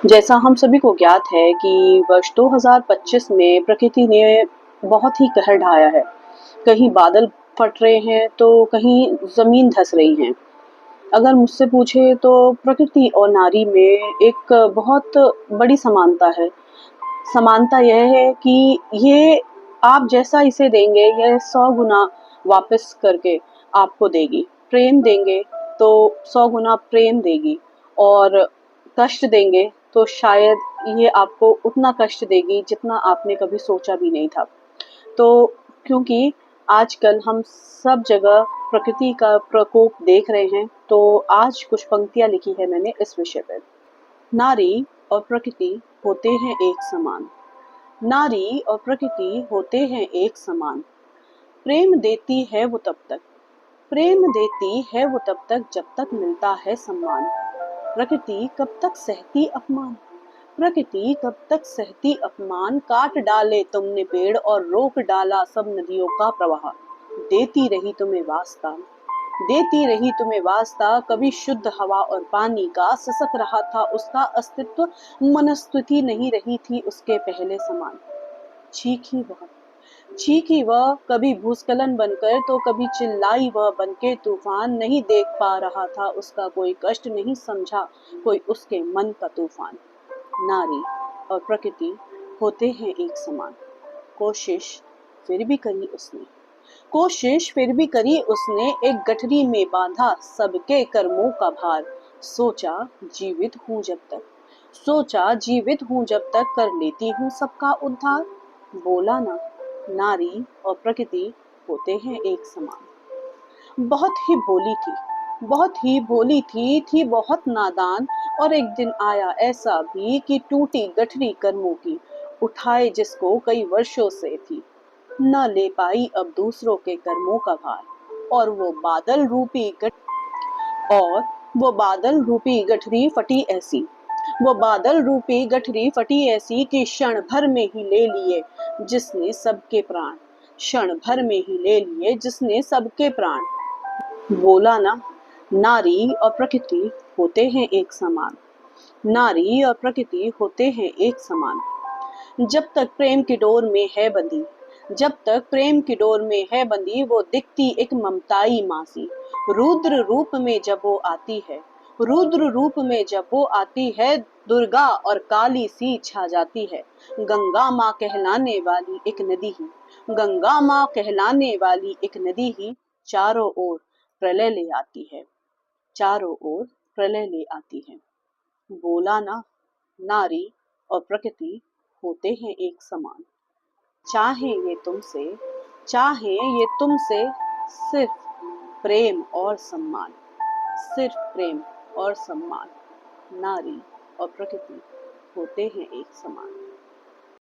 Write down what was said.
जैसा हम सभी को ज्ञात है कि वर्ष 2025 में प्रकृति ने बहुत ही कहर ढाया है। कहीं बादल फट रहे हैं तो कहीं ज़मीन धँस रही है। अगर मुझसे पूछे तो प्रकृति और नारी में एक बहुत बड़ी समानता है। समानता यह है कि ये आप जैसा इसे देंगे यह 100 गुना वापस करके आपको देगी। प्रेम देंगे तो 100 गुना प्रेम देगी और कष्ट देंगे तो शायद ये आपको उतना कष्ट देगी जितना आपने कभी सोचा भी नहीं था। तो क्योंकि आजकल हम सब जगह प्रकृति का प्रकोप देख रहे हैं, तो आज कुछ पंक्तियाँ लिखी है मैंने इस विषय पर। नारी और प्रकृति होते हैं एक समान। नारी और प्रकृति होते हैं एक समान। प्रेम देती है वो तब तक, प्रेम देती है वो तब तक जब तक मिलता है सम्मान। प्रकृति कब तक सहती अपमान, प्रकृति कब तक सहती अपमान। काट डाले तुमने पेड़ और रोक डाला सब नदियों का प्रवाह। देती रही तुम्हें वास्ता, देती रही तुम्हें वास्ता। कभी शुद्ध हवा और पानी का ससक रहा था उसका अस्तित्व। मनस्तुति नहीं रही थी उसके पहले समान। चीखी वह, चीखी वह कभी भूस्खलन बनकर तो कभी चिल्लाई वह बनके तूफान। नहीं देख पा रहा था उसका कोई कष्ट, नहीं समझा कोई उसके मन का तूफान। नारी और प्रकृति होते हैं एक समान। कोशिश फिर भी करी उसने, कोशिश फिर भी करी उसने। एक गठरी में बांधा सबके कर्मों का भार। सोचा जीवित हूँ जब तक, सोचा जीवित हूँ जब तक कर लेती हूँ सबका उद्धार। बोला ना, नारी और प्रकृति होते हैं एक समान। बहुत ही भोली थी, बहुत ही भोली थी बहुत नादान। और एक दिन आया ऐसा भी कि टूटी गठरी कर्मों की। उठाए जिसको कई वर्षों से थी, न ले पाई अब दूसरों के कर्मों का भार। और वो बादल रूपी और वो बादल रूपी गठरी फटी ऐसी, वो बादल रूपी गठरी फटी ऐसी कि क्षण भर में ही ले लिए जिसने सबके प्राण। क्षण भर में ही ले लिए जिसने सबके प्राण। बोला ना, नारी और प्रकृति होते हैं एक समान। नारी और प्रकृति होते हैं एक समान। जब तक प्रेम की डोर में है बंधी, जब तक प्रेम की डोर में है बंधी, वो दिखती एक ममताई मासी। रुद्र रूप में जब वो आती है, रुद्र रूप में जब वो आती है, दुर्गा और काली सी छा जाती है। गंगा माँ कहलाने वाली एक नदी ही, गंगा माँ कहलाने वाली एक नदी ही चारों ओर प्रलय ले आती है, चारों ओर प्रलय ले आती है। बोला ना, नारी और प्रकृति होते हैं एक समान। चाहे ये तुमसे, चाहे ये तुमसे सिर्फ प्रेम और सम्मान, सिर्फ प्रेम और सम्मान। नारी और प्रकृति होते हैं एक समान।